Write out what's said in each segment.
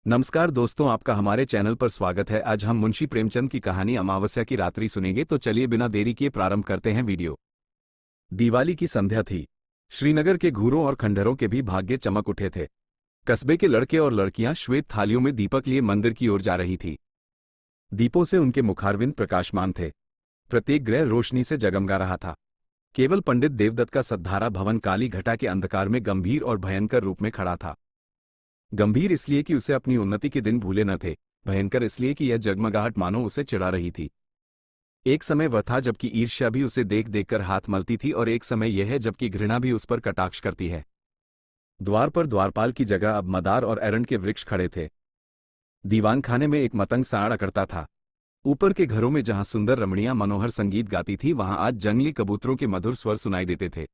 नमस्कार दोस्तों, आपका हमारे चैनल पर स्वागत है। आज हम मुंशी प्रेमचंद की कहानी अमावस्या की रात्रि सुनेंगे। तो चलिए बिना देरी किए प्रारंभ करते हैं वीडियो। दिवाली की संध्या थी। श्रीनगर के घूरों और खंडहरों के भी भाग्य चमक उठे थे। कस्बे के लड़के और लड़कियां श्वेत थालियों में दीपक लिए मंदिर की ओर जा रही थी। दीपों से उनके मुखारविंद प्रकाशमान थे। प्रत्येक ग्रह रोशनी से जगमगा रहा था। केवल पंडित देवदत्त का सद्धारा भवन काली घटा के अंधकार में गंभीर और भयंकर रूप में खड़ा था। गंभीर इसलिए कि उसे अपनी उन्नति के दिन भूले न थे, भयंकर इसलिए कि यह जगमगाहट मानो उसे चिढ़ा रही थी। एक समय वह था जबकि ईर्ष्या भी उसे देख देखकर हाथ मलती थी, और एक समय यह है जबकि घृणा भी उस पर कटाक्ष करती है। द्वार पर द्वारपाल की जगह अब मदार और एरंड के वृक्ष खड़े थे। दीवान खाने में एक मतंग सांड अकड़ता था। ऊपर के घरों में जहां सुंदर रमणियां मनोहर संगीत गाती थी, वहां आज जंगली कबूतरों के मधुर स्वर सुनाई देते थे।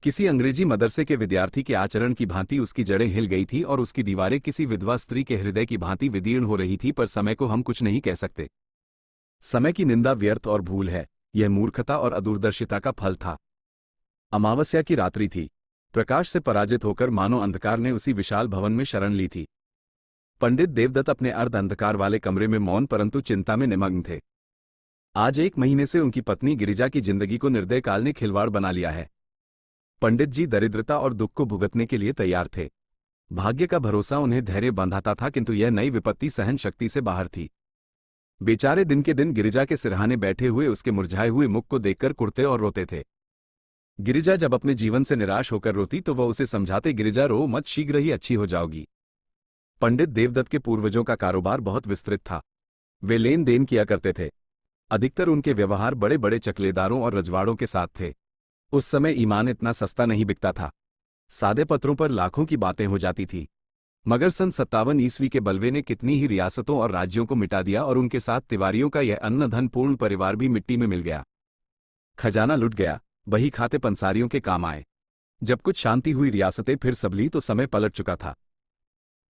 किसी अंग्रेजी मदरसे के विद्यार्थी के आचरण की भांति उसकी जड़ें हिल गई थी और उसकी दीवारें किसी विधवा स्त्री के हृदय की भांति विदीर्ण हो रही थी। पर समय को हम कुछ नहीं कह सकते। समय की निंदा व्यर्थ और भूल है। यह मूर्खता और अदूरदर्शिता का फल था। अमावस्या की रात्रि थी। प्रकाश से पराजित होकर मानो अंधकार ने उसी विशाल भवन में शरण ली थी। पंडित देवदत्त अपने अर्ध अंधकार वाले कमरे में मौन परंतु चिंता में निमग्न थे। आज 1 महीने से उनकी पत्नी गिरिजा की जिंदगी को निर्दय काल ने खिलवाड़ बना लिया है। पंडित जी दरिद्रता और दुख को भुगतने के लिए तैयार थे। भाग्य का भरोसा उन्हें धैर्य बंधाता था, किंतु यह नई विपत्ति सहन शक्ति से बाहर थी। बेचारे दिन के दिन गिरिजा के सिरहाने बैठे हुए उसके मुरझाए हुए मुख को देखकर कुढ़ते और रोते थे। गिरिजा जब अपने जीवन से निराश होकर रोती तो वह उसे समझाते, गिरिजा रो मत, शीघ्र ही अच्छी हो जाओगी। पंडित देवदत्त के पूर्वजों का कारोबार बहुत विस्तृत था। वे लेन देन किया करते थे। अधिकतर उनके व्यवहार बड़े बड़े चकलेदारों और रजवाड़ों के साथ थे। उस समय ईमान इतना सस्ता नहीं बिकता था। सादे पत्रों पर लाखों की बातें हो जाती थी। मगर सन 57 ईस्वी के बलवे ने कितनी ही रियासतों और राज्यों को मिटा दिया, और उनके साथ तिवारियों का यह अन्न धन पूर्ण परिवार भी मिट्टी में मिल गया। खजाना लुट गया। बही खाते पंसारियों के काम आए। जब कुछ शांति हुई, रियासतें फिर संभली तो समय पलट चुका था।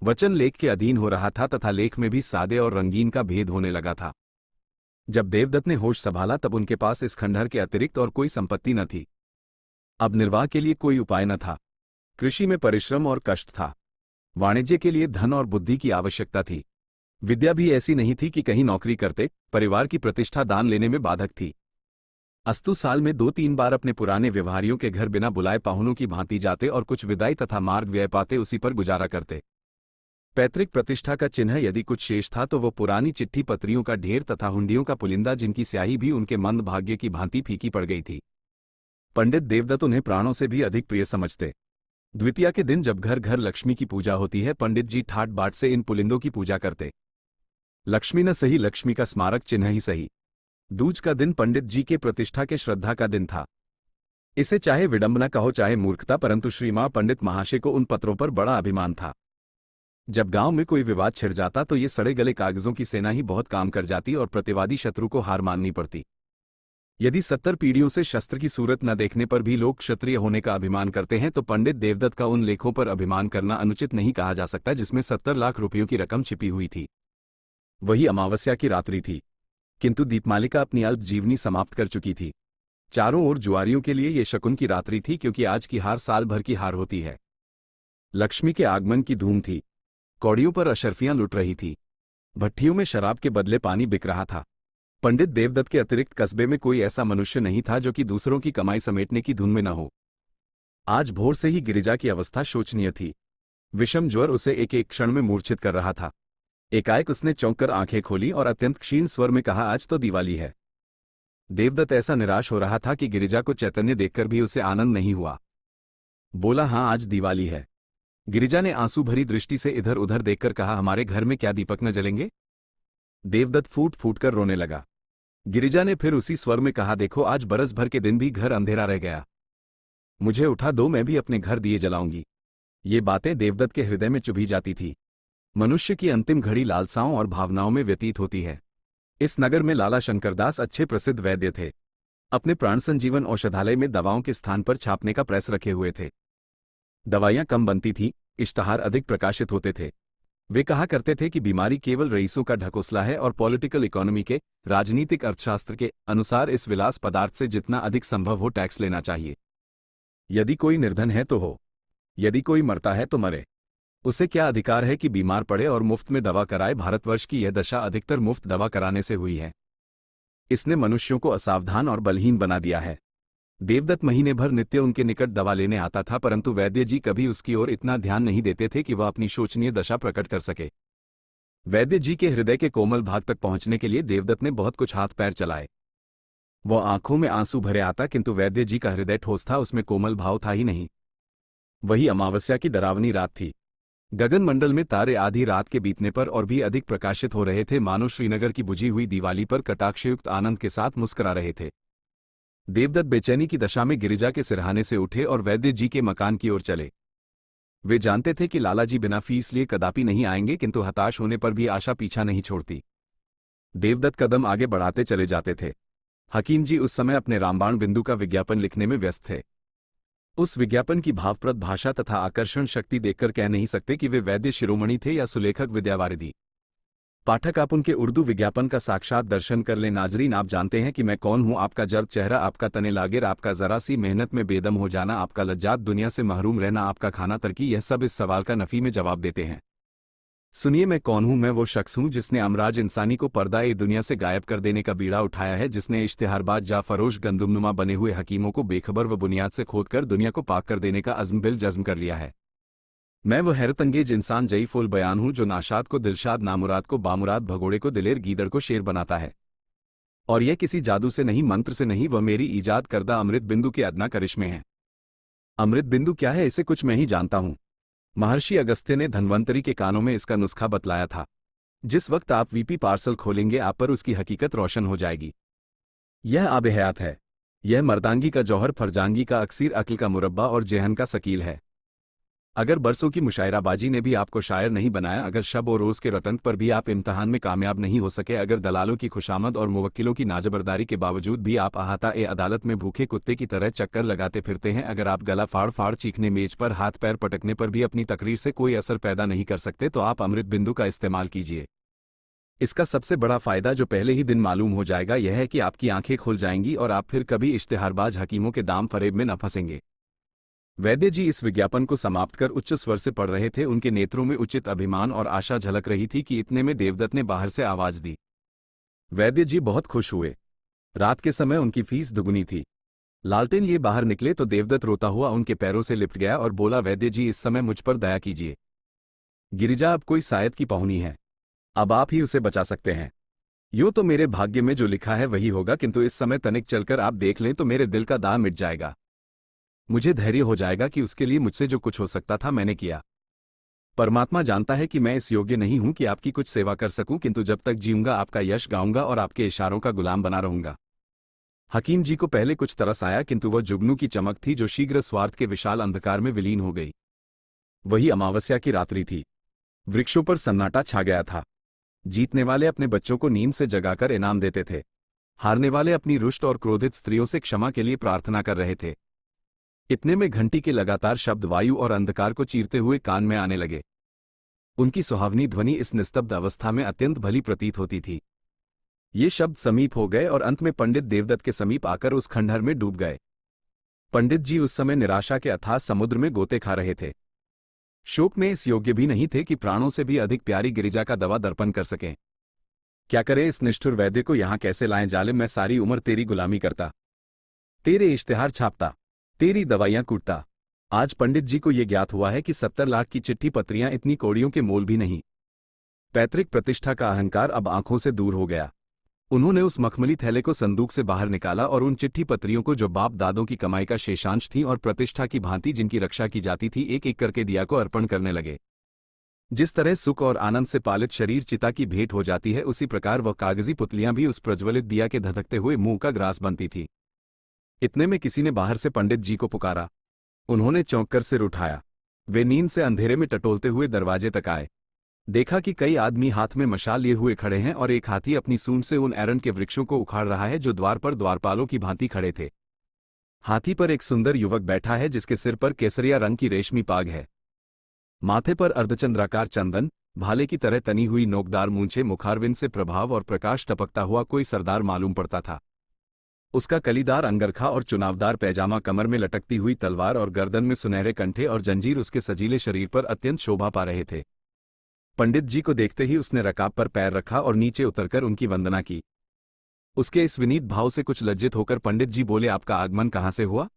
वचन लेख के अधीन हो रहा था तथा लेख में भी सादे और रंगीन का भेद होने लगा था। जब देवदत्त ने होश संभाला तब उनके पास इस खंडहर के अतिरिक्त और कोई संपत्ति न थी। अब निर्वाह के लिए कोई उपाय न था। कृषि में परिश्रम और कष्ट था। वाणिज्य के लिए धन और बुद्धि की आवश्यकता थी। विद्या भी ऐसी नहीं थी कि कहीं नौकरी करते। परिवार की प्रतिष्ठा दान लेने में बाधक थी। अस्तु साल में 2-3 बार अपने पुराने व्यवहारियों के घर बिना बुलाए पाहुनों की भांति जाते और कुछ विदाई तथा मार्ग व्यय पाते उसी पर गुजारा करते। पैतृक प्रतिष्ठा का चिन्ह यदि कुछ शेष था तो वो पुरानी चिट्ठी पत्रियों का ढेर तथा हुंडियों का पुलिंदा, जिनकी स्याही भी उनके मंद भाग्य की भांति फीकी पड़ गई थी। पंडित देवदत्त उन्हें प्राणों से भी अधिक प्रिय समझते। द्वितीया के दिन जब घर घर लक्ष्मी की पूजा होती है, पंडित जी ठाट बाट से इन पुलिंदों की पूजा करते। लक्ष्मी न सही, लक्ष्मी का स्मारक चिन्ह ही सही। दूज का दिन पंडित जी के प्रतिष्ठा के श्रद्धा का दिन था। इसे चाहे विडंबना कहो चाहे मूर्खता, परंतु श्रीमान पंडित महाशय को उन पत्रों पर बड़ा अभिमान था। जब गांव में कोई विवाद छिड़ जाता तो ये सड़े गले कागजों की सेना ही बहुत काम कर जाती और प्रतिवादी शत्रु को हार माननी पड़ती। यदि 70 पीढ़ियों से शस्त्र की सूरत न देखने पर भी लोग क्षत्रिय होने का अभिमान करते हैं, तो पंडित देवदत्त का उन लेखों पर अभिमान करना अनुचित नहीं कहा जा सकता जिसमें 70 लाख रुपयों की रकम छिपी हुई थी। वही अमावस्या की रात्रि थी, किंतु दीपमालिका अपनी अल्प जीवनी समाप्त कर चुकी थी। चारों ओर जुआरियों के लिए ये शकुन की रात्रि थी, क्योंकि आज की हार साल भर की हार होती है। लक्ष्मी के आगमन की धूम थी। कौड़ियों पर अशर्फियां लुट रही थी। भट्ठियों में शराब के बदले पानी बिक रहा था। पंडित देवदत्त के अतिरिक्त कस्बे में कोई ऐसा मनुष्य नहीं था जो कि दूसरों की कमाई समेटने की धुन में न हो। आज भोर से ही गिरिजा की अवस्था शोचनीय थी। विषम ज्वर उसे एक एक क्षण में मूर्छित कर रहा था। एकाएक उसने चौंककर आंखें खोली और अत्यंत क्षीण स्वर में कहा, आज तो दिवाली है। देवदत्त ऐसा निराश हो रहा था कि गिरिजा को चैतन्य देखकर भी उसे आनंद नहीं हुआ। बोला, हाँ आज दिवाली है। गिरिजा ने आंसू भरी दृष्टि से इधर उधर देखकर कहा, हमारे घर में क्या दीपक न जलेंगे? देवदत्त फूट फूट कर रोने लगा। गिरिजा ने फिर उसी स्वर में कहा, देखो आज बरस भर के दिन भी घर अंधेरा रह गया। मुझे उठा दो, मैं भी अपने घर दिए जलाऊंगी। ये बातें देवदत्त के हृदय में चुभी जाती थी। मनुष्य की अंतिम घड़ी लालसाओं और भावनाओं में व्यतीत होती है। इस नगर में लाला शंकरदास अच्छे प्रसिद्ध वैद्य थे। अपने प्राण संजीवन औषधालय में दवाओं के स्थान पर छापने का प्रेस रखे हुए थे। दवाइयां कम बनती थीं, इश्तहार अधिक प्रकाशित होते थे। वे कहा करते थे कि बीमारी केवल रईसों का ढकोसला है और पॉलिटिकल इकोनॉमी के, राजनीतिक अर्थशास्त्र के अनुसार इस विलास पदार्थ से जितना अधिक संभव हो टैक्स लेना चाहिए। यदि कोई निर्धन है तो हो, यदि कोई मरता है तो मरे। उसे क्या अधिकार है कि बीमार पड़े और मुफ्त में दवा कराए? भारतवर्ष की यह दशा अधिकतर मुफ्त दवा कराने से हुई है। इसने मनुष्यों को असावधान और बलहीन बना दिया है। देवदत्त महीने भर नित्य उनके निकट दवा लेने आता था, परंतु वैद्य जी कभी उसकी ओर इतना ध्यान नहीं देते थे कि वह अपनी शोचनीय दशा प्रकट कर सके। वैद्य जी के हृदय के कोमल भाग तक पहुंचने के लिए देवदत्त ने बहुत कुछ हाथ पैर चलाए। वह आंखों में आंसू भरे आता, किंतु वैद्य जी का हृदय ठोस था, उसमें कोमल भाव था ही नहीं। वही अमावस्या की डरावनी रात थी। गगन मंडल में तारे आधी रात के बीतने पर और भी अधिक प्रकाशित हो रहे थे, मानो श्रीनगर की बुझी हुई दिवाली पर कटाक्षयुक्त आनंद के साथ मुस्कुरा रहे थे। देवदत्त बेचैनी की दशा में गिरिजा के सिरहाने से उठे और वैद्य जी के मकान की ओर चले। वे जानते थे कि लाला जी बिना फीस लिए कदापि नहीं आएंगे, किंतु हताश होने पर भी आशा पीछा नहीं छोड़ती। देवदत्त कदम आगे बढ़ाते चले जाते थे। हकीम जी उस समय अपने रामबाण बिंदु का विज्ञापन लिखने में व्यस्त थे। उस विज्ञापन की भावप्रद भाषा तथा आकर्षण शक्ति देखकर कह नहीं सकते कि वे वैद्य शिरोमणि थे या सुलेखक विद्यावारिधि। पाठक, आप उनके उर्दू विज्ञापन का साक्षात दर्शन कर लें। नाजरीन, आप जानते हैं कि मैं कौन हूं? आपका जर्द चेहरा, आपका तने लागिर, आपका जरा सी मेहनत में बेदम हो जाना, आपका लज्जात दुनिया से महरूम रहना, आपका खाना तरकी, यह सब इस सवाल का नफी में जवाब देते हैं। सुनिए, मैं कौन हूं? मैं वो शख्स हूं जिसने अमराज इंसानी को पर्दा-ए दुनिया से गायब कर देने का बीड़ा उठाया है, जिसने इश्तिहारबाज या फरोश गंदुमनुमा बने हुए हकीमों को बेखबर व बुनियाद से खोदकर दुनिया को पाक कर देने का अज़्म बिल जज़्म कर लिया है। मैं वो हैरतंगेज इंसान जईफुल बयान हूं जो नाशाद को दिलशाद, नामुराद को बामुराद, भगोड़े को दिलेर, गीदड़ को शेर बनाता है। और यह किसी जादू से नहीं, मंत्र से नहीं, वह मेरी ईजाद करदा अमृत बिंदु के अदना करिश्मे हैं। अमृत बिंदु क्या है, इसे कुछ मैं ही जानता हूं। महर्षि अगस्त्य ने धन्वंतरी के कानों में इसका नुस्खा बतलाया था। जिस वक्त आप वीपी पार्सल खोलेंगे, आप पर उसकी हकीकत रोशन हो जाएगी। यह आब हयात है। यह मर्दांगी का जौहर, फरजांगी का अक्सीर, अक्ल का मुरब्बा और जेहन का शकील है। अगर बरसों की मुशायराबाजी ने भी आपको शायर नहीं बनाया, अगर शब और रोज़ के रटंत पर भी आप इम्तहान में कामयाब नहीं हो सके, अगर दलालों की खुशामद और मुवक्किलों की नाजबरदारी के बावजूद भी आप अहाता-ए अदालत में भूखे कुत्ते की तरह चक्कर लगाते फिरते हैं, अगर आप गला फाड़ फाड़ चीखने, मेज पर हाथ पैर पटकने पर भी अपनी तकरीर से कोई असर पैदा नहीं कर सकते, तो आप अमृत बिंदु का इस्तेमाल कीजिए। इसका सबसे बड़ा फायदा जो पहले ही दिन मालूम हो जाएगा, यह है कि आपकी आंखें खुल जाएंगी और आप फिर कभी इश्तिहारबाज हकीमों के दाम फरेब में न फंसेंगे। वैद्य जी इस विज्ञापन को समाप्त कर उच्च स्वर से पढ़ रहे थे। उनके नेत्रों में उचित अभिमान और आशा झलक रही थी कि इतने में देवदत्त ने बाहर से आवाज दी। वैद्य जी बहुत खुश हुए। रात के समय उनकी फीस दुगनी थी। लालटेन लिए बाहर निकले तो देवदत्त रोता हुआ उनके पैरों से लिपट गया और बोला, वैद्य जी, इस समय मुझ पर दया कीजिए। गिरिजा अब कोई शायद की पहुनी है, अब आप ही उसे बचा सकते हैं। यूं तो मेरे भाग्य में जो लिखा है वही होगा, किंतु इस समय तनिक चलकर आप देख लें तो मेरे दिल का दाग मिट जाएगा। मुझे धैर्य हो जाएगा कि उसके लिए मुझसे जो कुछ हो सकता था मैंने किया। परमात्मा जानता है कि मैं इस योग्य नहीं हूं कि आपकी कुछ सेवा कर सकूं, किंतु जब तक जीऊंगा आपका यश गाऊंगा और आपके इशारों का गुलाम बना रहूंगा। हकीम जी को पहले कुछ तरस आया, किंतु वह जुगनू की चमक थी जो शीघ्र स्वार्थ के विशाल अंधकार में विलीन हो गई। वही अमावस्या की रात्रि थी। वृक्षों पर सन्नाटा छा गया था। जीतने वाले अपने बच्चों को नींद से जगाकर इनाम देते थे। हारने वाले अपनी रुष्ट और क्रोधित स्त्रियों से क्षमा के लिए प्रार्थना कर रहे थे। इतने में घंटी के लगातार शब्द वायु और अंधकार को चीरते हुए कान में आने लगे। उनकी सुहावनी ध्वनि इस निस्तब्ध अवस्था में अत्यंत भली प्रतीत होती थी। ये शब्द समीप हो गए और अंत में पंडित देवदत्त के समीप आकर उस खंडहर में डूब गए। पंडित जी उस समय निराशा के अथाह समुद्र में गोते खा रहे थे। शोक में इस योग्य भी नहीं थे कि प्राणों से भी अधिक प्यारी गिरिजा का दवा दर्पण कर सकें। क्या करे इस निष्ठुर वैद्य को यहां कैसे लाएं? जालिम, मैं सारी उम्र तेरी गुलामी करता, तेरे इश्तिहार छापता, तेरी दवाइयां कूटता। आज पंडित जी को यह ज्ञात हुआ है कि 70 लाख की चिट्ठी पत्रियां इतनी कौड़ियों के मोल भी नहीं। पैतृक प्रतिष्ठा का अहंकार अब आंखों से दूर हो गया। उन्होंने उस मखमली थैले को संदूक से बाहर निकाला और उन चिट्ठी पत्रियों को, जो बाप दादों की कमाई का शेषांश थी और प्रतिष्ठा की भांति जिनकी रक्षा की जाती थी, एक एक करके दिया को अर्पण करने लगे। जिस तरह सुख और आनंद से पालित शरीर चिता की भेंट हो जाती है, उसी प्रकार वह कागजी पुतलियां भी उस प्रज्वलित दिया के धधकते हुए मुंह का ग्रास बनती थी। इतने में किसी ने बाहर से पंडित जी को पुकारा। उन्होंने चौंककर सिर उठाया। वे नींद से अंधेरे में टटोलते हुए दरवाजे तक आए। देखा कि कई आदमी हाथ में मशाल लिए हुए खड़े हैं और एक हाथी अपनी सूंड से उन एरंड के वृक्षों को उखाड़ रहा है जो द्वार पर द्वारपालों की भांति खड़े थे। हाथी पर एक सुंदर युवक बैठा है जिसके सिर पर केसरिया रंग की रेशमी पाग है। माथे पर अर्धचंद्राकार चंदन, भाले की तरह तनी हुई नोकदार मूंछें, मुखारविंद से प्रभाव और प्रकाश टपकता हुआ कोई सरदार मालूम पड़ता था। उसका कलीदार अंगरखा और चुनावदार पैजामा, कमर में लटकती हुई तलवार और गर्दन में सुनहरे कंठे और जंजीर उसके सजीले शरीर पर अत्यंत शोभा पा रहे थे। पंडित जी को देखते ही उसने रकाब पर पैर रखा और नीचे उतरकर उनकी वंदना की। उसके इस विनीत भाव से कुछ लज्जित होकर पंडित जी बोले, आपका आगमन कहाँ से हुआ?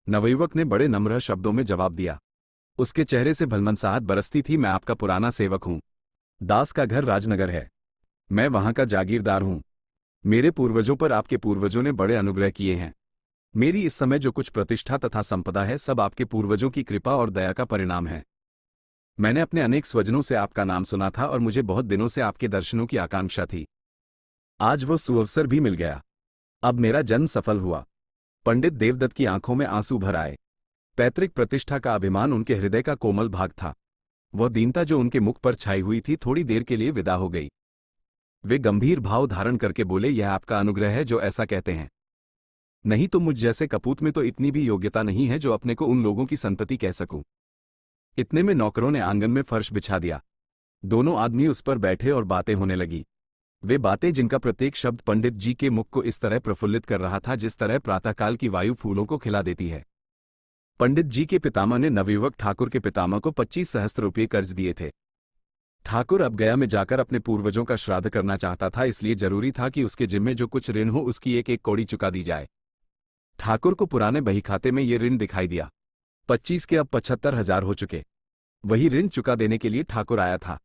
नवयुवक ने बड़े नम्र शब्दों में जवाब दिया। उसके चेहरे से भलमनसाहट बरसती थी। मैं आपका पुराना सेवक हूं। दास का घर राजनगर है। मैं वहां का जागीरदार हूं। मेरे पूर्वजों पर आपके पूर्वजों ने बड़े अनुग्रह किए हैं। मेरी इस समय जो कुछ प्रतिष्ठा तथा संपदा है, सब आपके पूर्वजों की कृपा और दया का परिणाम है। मैंने अपने अनेक स्वजनों से आपका नाम सुना था और मुझे बहुत दिनों से आपके दर्शनों की आकांक्षा थी। आज वो सुअवसर भी मिल गया। अब मेरा जन्म सफल हुआ। पंडित देवदत्त की आंखों में आंसू भर आए। पैतृक प्रतिष्ठा का अभिमान उनके हृदय का कोमल भाग था। वह दीनता जो उनके मुख पर छाई हुई थी, थोड़ी देर के लिए विदा हो गई। वे गंभीर भाव धारण करके बोले, यह आपका अनुग्रह है जो ऐसा कहते हैं। नहीं तो मुझ जैसे कपूत में तो इतनी भी योग्यता नहीं है जो अपने को उन लोगों की संतति कह सकूं। इतने में नौकरों ने आंगन में फर्श बिछा दिया। दोनों आदमी उस पर बैठे और बातें होने लगी। वे बातें जिनका प्रत्येक शब्द पंडित जी के मुख को इस तरह प्रफुल्लित कर रहा था जिस तरह प्रातःकाल की वायु फूलों को खिला देती है। पंडित जी के पितामह ने नवयुवक ठाकुर के पितामह को 25 सहस्त्र रुपये कर्ज दिए थे। ठाकुर अब गया में जाकर अपने पूर्वजों का श्राद्ध करना चाहता था, इसलिए जरूरी था कि उसके जिम्मे जो कुछ ऋण हो उसकी एक एक कौड़ी चुका दी जाए। ठाकुर को पुराने बहीखाते में ये ऋण दिखाई दिया। 25 के अब 75,000 हो चुके। वही ऋण चुका देने के लिए ठाकुर आया था।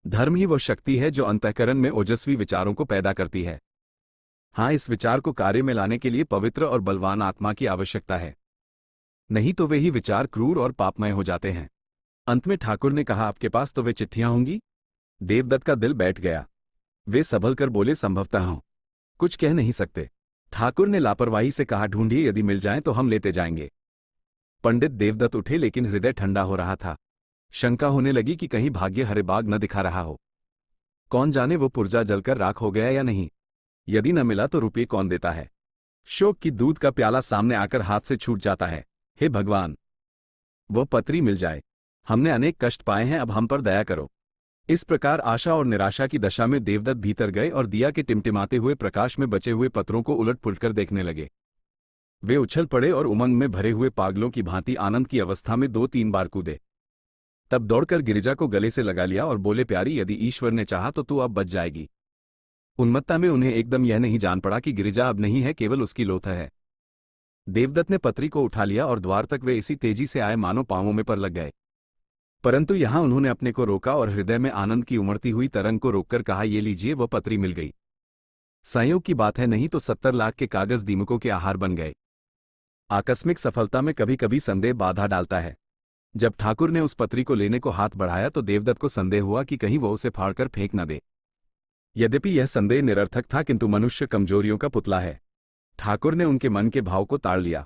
धर्म ही वह शक्ति है जो अंतःकरण में ओजस्वी विचारों को पैदा करती है। हाँ, इस विचार को कार्य में लाने के लिए पवित्र और बलवान आत्मा की आवश्यकता है, नहीं तो वे ही विचार क्रूर और पापमय हो जाते हैं। अंत में ठाकुर ने कहा, आपके पास तो वे चिट्ठियां होंगी। देवदत्त का दिल बैठ गया। वे संभल कर बोले, संभवतः हों, कुछ कह नहीं सकते। ठाकुर ने लापरवाही से कहा, ढूंढिए, यदि मिल जाएं तो हम लेते जाएंगे। पंडित देवदत्त उठे, लेकिन हृदय ठंडा हो रहा था। शंका होने लगी कि कहीं भाग्य हरे बाग न दिखा रहा हो। कौन जाने वो पुर्जा जलकर राख हो गया या नहीं। यदि न मिला तो रुपये कौन देता है। शोक की दूध का प्याला सामने आकर हाथ से छूट जाता है। हे भगवान, वह पत्री मिल जाए। हमने अनेक कष्ट पाए हैं, अब हम पर दया करो। इस प्रकार आशा और निराशा की दशा में देवदत्त भीतर गए और दिया के टिमटिमाते हुए प्रकाश में बचे हुए पत्रों को उलट पुलट कर देखने लगे। वे उछल पड़े और उमंग में भरे हुए पागलों की भांति आनंद की अवस्था में 2-3 बार कूदे। तब दौड़कर गिरिजा को गले से लगा लिया और बोले, प्यारी, यदि ईश्वर ने चाहा तो तू अब बच जाएगी। उन्मत्ता में उन्हें एकदम यह नहीं जान पड़ा कि गिरिजा अब नहीं है, केवल उसकी लोथ है। देवदत्त ने पत्री को उठा लिया और द्वार तक वे इसी तेजी से आए मानो पांवों में पर लग गए। परंतु यहां उन्होंने अपने को रोका और हृदय में आनंद की उमड़ती हुई तरंग को रोककर कहा, ये लीजिए, वह पत्री मिल गई। संयोग की बात है, नहीं तो 70 लाख के कागज दीमकों के आहार बन गए। आकस्मिक सफलता में कभी कभी संदेह बाधा डालता है। जब ठाकुर ने उस पत्री को लेने को हाथ बढ़ाया तो देवदत्त को संदेह हुआ कि कहीं वो उसे फाड़कर फेंक न दे। यद्यपि यह संदेह निरर्थक था, किंतु मनुष्य कमजोरियों का पुतला है। ठाकुर ने उनके मन के भाव को ताड़ लिया।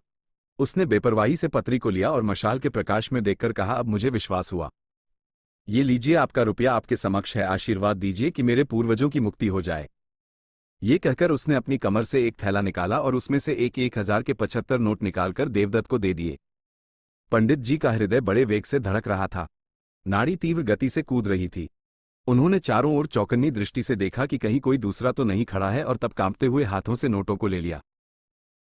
उसने बेपरवाही से पत्री को लिया और मशाल के प्रकाश में देखकर कहा, अब मुझे विश्वास हुआ। ये लीजिए, आपका रुपया आपके समक्ष है। आशीर्वाद दीजिए कि मेरे पूर्वजों की मुक्ति हो जाए। ये कहकर उसने अपनी कमर से एक थैला निकाला और उसमें से 1,000 के 75 नोट निकालकर देवदत्त को दे दिए। पंडित जी का हृदय बड़े वेग से धड़क रहा था। नाड़ी तीव्र गति से कूद रही थी। उन्होंने चारों ओर चौकन्नी दृष्टि से देखा कि कहीं कोई दूसरा तो नहीं खड़ा है, और तब कांपते हुए हाथों से नोटों को ले लिया।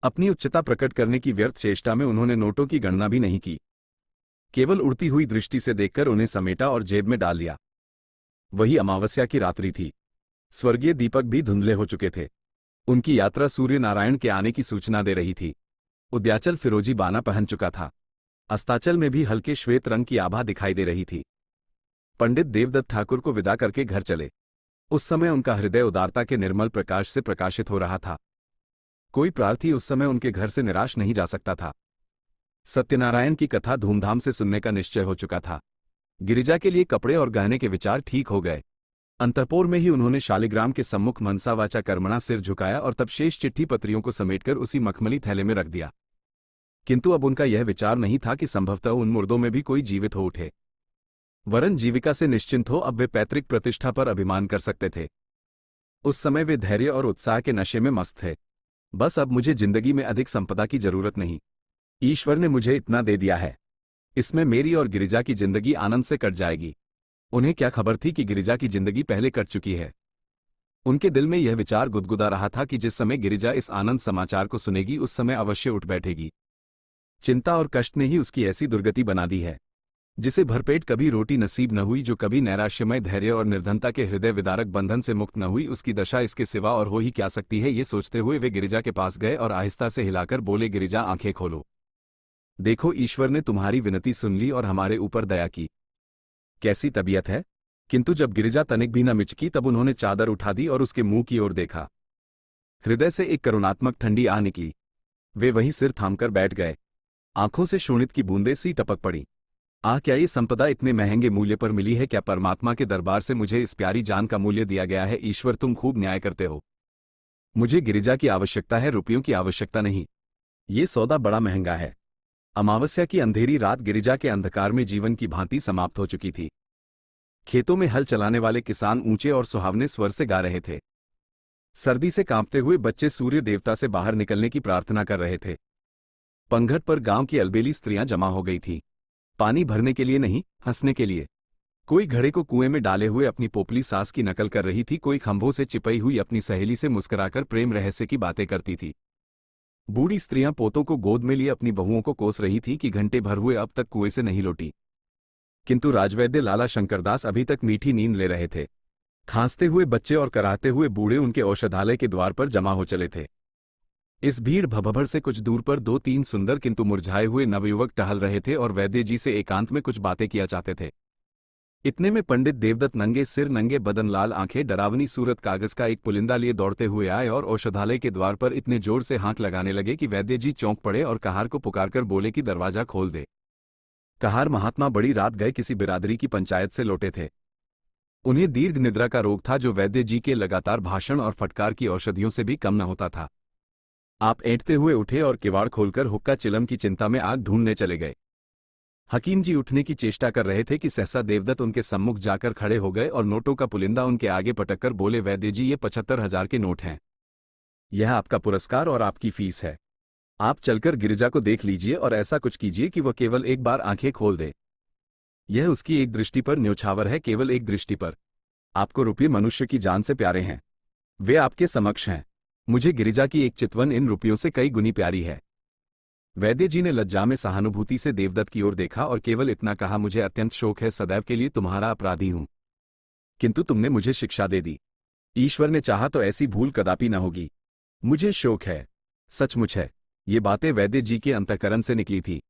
अपनी उच्चता प्रकट करने की व्यर्थ चेष्टा में उन्होंने नोटों की गणना भी नहीं की। केवल उड़ती हुई दृष्टि से देखकर उन्हें समेटा और जेब में डाल लिया। वही अमावस्या की रात्रि थी। स्वर्गीय दीपक भी धुंधले हो चुके थे। उनकी यात्रा सूर्य नारायण के आने की सूचना दे रही थी। उद्याचल फिरोजी बाना पहन चुका था। अस्ताचल में भी हल्के श्वेत रंग की आभा दिखाई दे रही थी। पंडित देवदत्त ठाकुर को विदा करके घर चले। उस समय उनका हृदय उदारता के निर्मल प्रकाश से प्रकाशित हो रहा था। कोई प्रार्थी उस समय उनके घर से निराश नहीं जा सकता था। सत्यनारायण की कथा धूमधाम से सुनने का निश्चय हो चुका था। गिरिजा के लिए कपड़े और गहने के विचार ठीक हो गए। अंतःपुर में ही उन्होंने शालिग्राम के सम्मुख मनसा वाचा कर्मणा सिर झुकाया और तब शेष चिट्ठी पत्रियों को समेटकर उसी मखमली थैले में रख दिया। किंतु अब उनका यह विचार नहीं था कि संभवतः उन मुर्दों में भी कोई जीवित हो उठे। वरन जीविका से निश्चिंत हो अब वे पैतृक प्रतिष्ठा पर अभिमान कर सकते थे। उस समय वे धैर्य और उत्साह के नशे में मस्त थे। बस अब मुझे जिंदगी में अधिक संपदा की जरूरत नहीं। ईश्वर ने मुझे इतना दे दिया है, इसमें मेरी और गिरिजा की जिंदगी आनंद से कट जाएगी। उन्हें क्या खबर थी कि गिरिजा की जिंदगी पहले कट चुकी है। उनके दिल में यह विचार गुदगुदा रहा था कि जिस समय गिरिजा इस आनंद समाचार को सुनेगी उस समय अवश्य उठ बैठेगी। चिंता और कष्ट ने ही उसकी ऐसी दुर्गति बना दी है। जिसे भरपेट कभी रोटी नसीब न हुई, जो कभी नैराश्यमय धैर्य और निर्धनता के हृदय विदारक बंधन से मुक्त न हुई, उसकी दशा इसके सिवा और हो ही क्या सकती है। ये सोचते हुए वे गिरिजा के पास गए और आहिस्ता से हिलाकर बोले, गिरिजा आंखें खोलो। देखो, ईश्वर ने तुम्हारी विनती सुन ली और हमारे ऊपर दया की। कैसी तबीयत है? किंतु जब गिरिजा तनिक भी न मिचकी तब उन्होंने चादर उठा दी और उसके मुंह की ओर देखा। हृदय से एक करुणात्मक ठंडी आ निकली। वे वहीं सिर थामकर बैठ गए। आंखों से शोणित की बूंदें सी टपक पड़ी। क्या ये संपदा इतने महंगे मूल्य पर मिली है? क्या परमात्मा के दरबार से मुझे इस प्यारी जान का मूल्य दिया गया है? ईश्वर, तुम खूब न्याय करते हो। मुझे गिरिजा की आवश्यकता है, रुपयों की आवश्यकता नहीं। ये सौदा बड़ा महंगा है। अमावस्या की अंधेरी रात गिरिजा के अंधकार में जीवन की भांति समाप्त हो चुकी थी। खेतों में हल चलाने वाले किसान ऊंचे और सुहावने स्वर से गा रहे थे। सर्दी से कांपते हुए बच्चे सूर्य देवता से बाहर निकलने की प्रार्थना कर रहे थे। पंघट पर गांव की अलबेली स्त्रियां जमा हो गई थीं। पानी भरने के लिए नहीं, हंसने के लिए। कोई घड़े को कुएं में डाले हुए अपनी पोपली सास की नकल कर रही थी, कोई खंभों से चिपई हुई अपनी सहेली से मुस्कुराकर प्रेम रहस्य की बातें करती थी। बूढ़ी स्त्रियां पोतों को गोद में लिए अपनी बहुओं को कोस रही थी कि घंटे भर हुए अब तक कुएं से नहीं लौटी। किंतु राजवैद्य लाला शंकरदास अभी तक मीठी नींद ले रहे थे। खांसते हुए बच्चे और कराहते हुए बूढ़े उनके औषधालय के द्वार पर जमा हो चले थे। इस भीड़ भभड़ से कुछ दूर पर 2-3 सुंदर किंतु मुरझाए हुए नवयुवक टहल रहे थे और वैद्य जी से एकांत में कुछ बातें किया चाहते थे। इतने में पंडित देवदत्त नंगे सिर, नंगे बदन, लाल आंखें, डरावनी सूरत, कागज का एक पुलिंदा लिए दौड़ते हुए आए और औषधालय के द्वार पर इतने जोर से हाँक लगाने लगे कि वैद्य जी चौंक पड़े और कहार को पुकारकर बोले कि दरवाजा खोल दे। कहार महात्मा बड़ी रात गए किसी बिरादरी की पंचायत से लौटे थे। उन्हें दीर्घ निद्रा का रोग था, जो वैद्य जी के लगातार भाषण और फटकार की औषधियों से भी कम न होता था। आप ऐंठते हुए उठे और किवाड़ खोलकर हुक्का चिलम की चिंता में आग ढूंढने चले गए। हकीम जी उठने की चेष्टा कर रहे थे कि सहसा देवदत्त उनके सम्मुख जाकर खड़े हो गए और नोटों का पुलिंदा उनके आगे पटककर बोले, वैद्य जी, ये 75,000 के नोट हैं। यह आपका पुरस्कार और आपकी फीस है। आप चलकर गिरिजा को देख लीजिए और ऐसा कुछ कीजिए कि वह केवल एक बार आंखें खोल दे। यह उसकी एक दृष्टि पर न्योछावर है, केवल एक दृष्टि पर। आपको रुपये मनुष्य की जान से प्यारे हैं। वे आपके समक्ष हैं। मुझे गिरिजा की एक चितवन इन रुपयों से कई गुनी प्यारी है। वैद्य जी ने लज्जा में सहानुभूति से देवदत्त की ओर देखा और केवल इतना कहा, मुझे अत्यंत शोक है, सदैव के लिए तुम्हारा अपराधी हूं। किंतु तुमने मुझे शिक्षा दे दी। ईश्वर ने चाहा तो ऐसी भूल कदापि न होगी। मुझे शोक है, सचमुच है। ये बातें वैद्य जी के अंतःकरण से निकली थी।